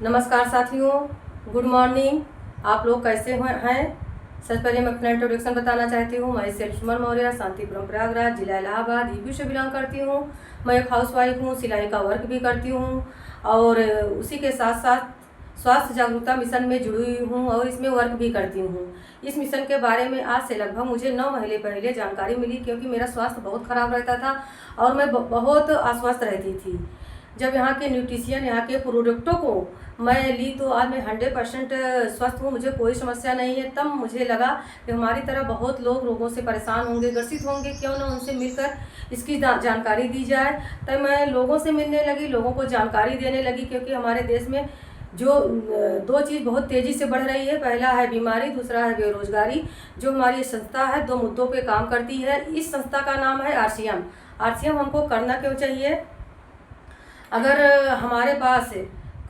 नमस्कार साथियों, good morning. आप लोग कैसे हैं? सबसे पहले मैं अपना इंट्रोडक्शन बताना चाहती हूँ। मैं सेल्फ सुमन मौर्य, शांतिपुरम प्रयागराज, जिला इलाहाबाद, यूपी से बिलोंग करती हूँ। मैं एक हाउसवाइफ हूँ, सिलाई का वर्क भी करती हूँ और उसी के साथ साथ स्वास्थ्य जागरूकता मिशन में जुड़ी हुई हूँ और इसमें वर्क भी करती हूँ। इस मिशन के बारे में आज से लगभग मुझे 9 महीने पहले जानकारी मिली, क्योंकि मेरा स्वास्थ्य बहुत ख़राब रहता था और मैं बहुत अस्वस्थ रहती थी। जब यहाँ के न्यूट्रिशियन, यहाँ के प्रोडक्टों को मैं ली तो आज मैं 100% स्वस्थ हूँ, मुझे कोई समस्या नहीं है। तब मुझे लगा कि हमारी तरह बहुत लोग रोगों से परेशान होंगे, ग्रसित होंगे, क्यों ना उनसे मिलकर इसकी जानकारी दी जाए। तब मैं लोगों से मिलने लगी, लोगों को जानकारी देने लगी, क्योंकि हमारे देश में जो दो चीज़ बहुत तेज़ी से बढ़ रही है। पहला है बीमारी, दूसरा है बेरोजगारी। जो हमारी ये संस्था है, 2 मुद्दों पे काम करती है। इस संस्था का नाम है RCM। RCM हमको करना क्यों चाहिए? अगर हमारे पास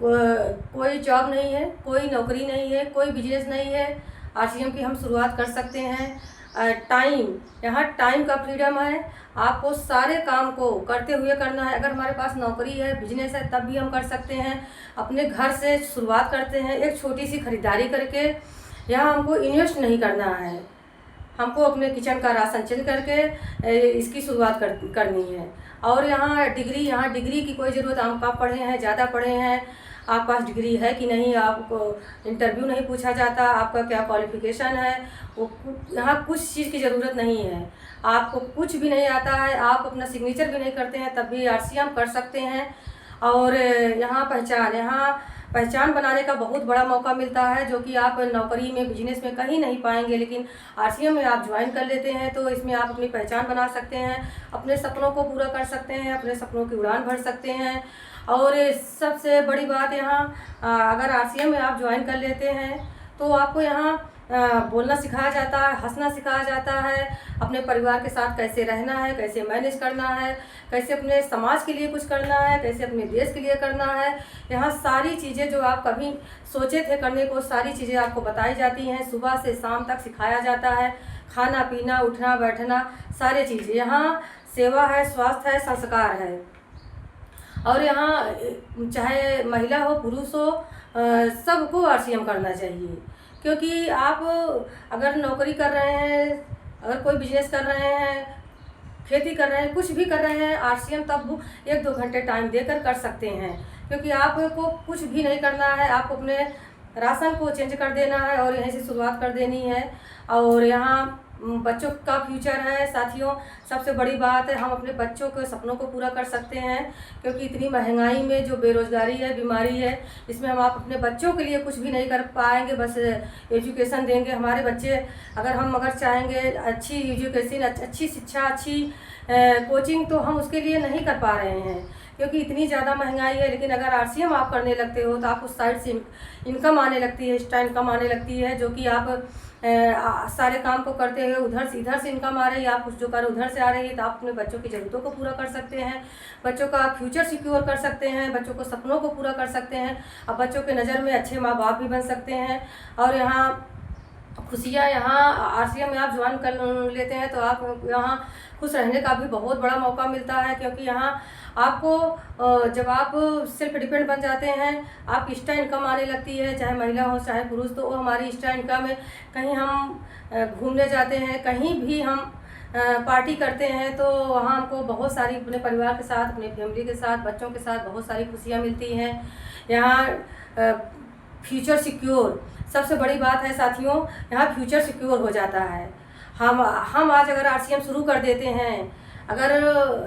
कोई जॉब नहीं है, कोई नौकरी नहीं है, कोई बिजनेस नहीं है, RCM की हम शुरुआत कर सकते हैं। टाइम, यहाँ टाइम का फ्रीडम है। आपको सारे काम को करते हुए करना है। अगर हमारे पास नौकरी है, बिजनेस है, तब भी हम कर सकते हैं। अपने घर से शुरुआत करते हैं, एक छोटी सी खरीदारी करके। यहाँ हमको इन्वेस्ट नहीं करना है, हमको अपने किचन का राशन चेंज करके इसकी शुरुआत करनी है। और यहाँ डिग्री की कोई ज़रूरत, आप पढ़े हैं, ज़्यादा पढ़े हैं, आप पास डिग्री है कि नहीं, आपको इंटरव्यू नहीं पूछा जाता, आपका क्या क्वालिफ़िकेशन है, वो यहाँ कुछ चीज़ की ज़रूरत नहीं है। आपको कुछ भी नहीं आता है, आप अपना सिग्नेचर भी नहीं करते हैं, तब भी RCM कर सकते हैं। और यहाँ पहचान बनाने का बहुत बड़ा मौका मिलता है, जो कि आप नौकरी में, बिजनेस में कहीं नहीं पाएंगे। लेकिन RCM में आप ज्वाइन कर लेते हैं तो इसमें आप अपनी पहचान बना सकते हैं, अपने सपनों को पूरा कर सकते हैं, अपने सपनों की उड़ान भर सकते हैं। और सबसे बड़ी बात यहाँ, अगर RCM में आप ज्वाइन कर लेते हैं तो आपको यहाँ बोलना सिखाया जाता है, हंसना सिखाया जाता है, अपने परिवार के साथ कैसे रहना है, कैसे मैनेज करना है, कैसे अपने समाज के लिए कुछ करना है, कैसे अपने देश के लिए करना है। यहाँ सारी चीज़ें जो आप कभी सोचे थे करने को, सारी चीज़ें आपको बताई जाती हैं। सुबह से शाम तक सिखाया जाता है, खाना पीना, उठना बैठना, सारी चीज़ें। यहाँ सेवा है, स्वास्थ्य है, संस्कार है। और यहाँ चाहे महिला हो, पुरुष हो, सबको RCM करना चाहिए। क्योंकि आप अगर नौकरी कर रहे हैं, अगर कोई बिजनेस कर रहे हैं, खेती कर रहे हैं, कुछ भी कर रहे हैं, RCM तब 1-2 घंटे टाइम देकर कर सकते हैं। क्योंकि आपको कुछ भी नहीं करना है, आपको अपने राशन को चेंज कर देना है और यहीं से शुरुआत कर देनी है। और यहाँ बच्चों का फ्यूचर है साथियों। सबसे बड़ी बात है, हम अपने बच्चों के सपनों को पूरा कर सकते हैं। क्योंकि इतनी महंगाई में जो बेरोजगारी है, बीमारी है, इसमें हम आप अपने बच्चों के लिए कुछ भी नहीं कर पाएंगे। बस एजुकेशन देंगे हमारे बच्चे, अगर चाहेंगे अच्छी एजुकेशन, अच्छी शिक्षा, अच्छी कोचिंग, तो हम उसके लिए नहीं कर पा रहे हैं, क्योंकि इतनी ज़्यादा महंगाई है। लेकिन अगर RCM आप करने लगते हो तो आप उस साइड से इनकम आने लगती है, एक्स्ट्रा इनकम आने लगती है, जो कि आप सारे काम को करते हुए इधर से इनकम आ रही है, आप कुछ जो कर उधर से आ रही है, तो आप अपने बच्चों की ज़रूरतों को पूरा कर सकते हैं, बच्चों का फ्यूचर सिक्योर कर सकते हैं, बच्चों को सपनों को पूरा कर सकते हैं। अब बच्चों के नज़र में अच्छे माँ बाप भी बन सकते हैं। और यहाँ खुशियाँ, यहाँ RCM में आप ज्वाइन कर लेते हैं तो आप यहाँ खुश रहने का भी बहुत बड़ा मौका मिलता है। क्योंकि यहाँ आपको जब आप सेल्फ डिपेंड बन जाते हैं, आप एक्स्ट्रा इनकम आने लगती है, चाहे महिला हो चाहे पुरुष, तो वो हमारी एक्स्ट्रा इनकम है। कहीं हम घूमने जाते हैं, कहीं भी हम पार्टी करते हैं, तो वहाँ हमको बहुत सारी अपने परिवार के साथ, अपने फैमिली के साथ, बच्चों के साथ बहुत सारी खुशियाँ मिलती हैं। यहाँ फ्यूचर सिक्योर, सबसे बड़ी बात है साथियों, यहाँ फ्यूचर सिक्योर हो जाता है। हम आज अगर RCM शुरू कर देते हैं, अगर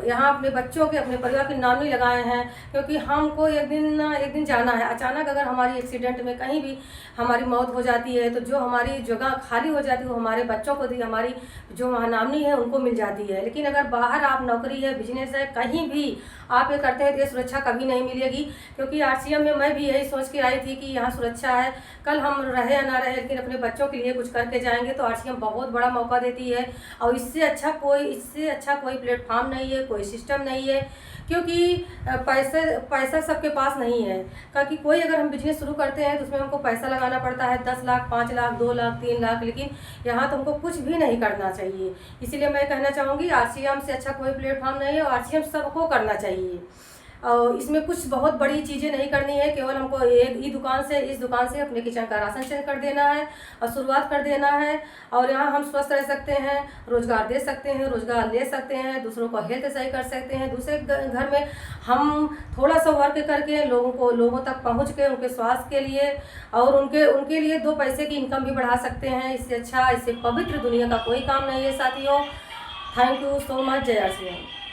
यहाँ अपने बच्चों के, अपने परिवार के नाम नहीं लगाए हैं, क्योंकि हमको एक दिन जाना है। अचानक अगर हमारी एक्सीडेंट में कहीं भी हमारी मौत हो जाती है, तो जो हमारी जगह खाली हो जाती है वो हमारे बच्चों को दी, हमारी जो नामनी है उनको मिल जाती है। लेकिन अगर बाहर आप नौकरी है, बिजनेस है, कहीं भी आप ये करते हैं तो ये सुरक्षा कभी नहीं मिलेगी। क्योंकि RCM में मैं भी यही सोच के आई थी कि यहाँ सुरक्षा है, कल हम रहे या ना रहे, लेकिन अपने बच्चों के लिए कुछ करके जाएंगे तो RCM बहुत बड़ा मौका देती है। और इससे अच्छा कोई प्लेटफॉर्म नहीं है, कोई सिस्टम नहीं है। क्योंकि पैसा सबके पास नहीं है। क्योंकि कोई अगर हम बिजनेस शुरू करते हैं तो उसमें हमको पैसा लगाना पड़ता है, 10 लाख, 5 लाख, 2 लाख, 3 लाख। लेकिन यहाँ तो हमको कुछ भी नहीं करना चाहिए। इसीलिए मैं कहना चाहूँगी RCM से अच्छा कोई प्लेटफॉर्म नहीं है और RCM सबको करना चाहिए। और इसमें कुछ बहुत बड़ी चीज़ें नहीं करनी है, केवल हमको एक ही दुकान से, इस दुकान से अपने किचन का राशन चेंज कर देना है और शुरुआत कर देना है। और यहाँ हम स्वस्थ रह सकते हैं, रोज़गार दे सकते हैं, रोज़गार ले सकते हैं, दूसरों को हेल्थ सही कर सकते हैं। दूसरे घर में हम थोड़ा सा वर्क करके लोगों तक पहुँच के उनके स्वास्थ्य के लिए और उनके लिए 2 पैसे की इनकम भी बढ़ा सकते हैं। इससे अच्छा, इससे पवित्र दुनिया का कोई काम नहीं है साथियों। Thank you so much. जय श्री राम।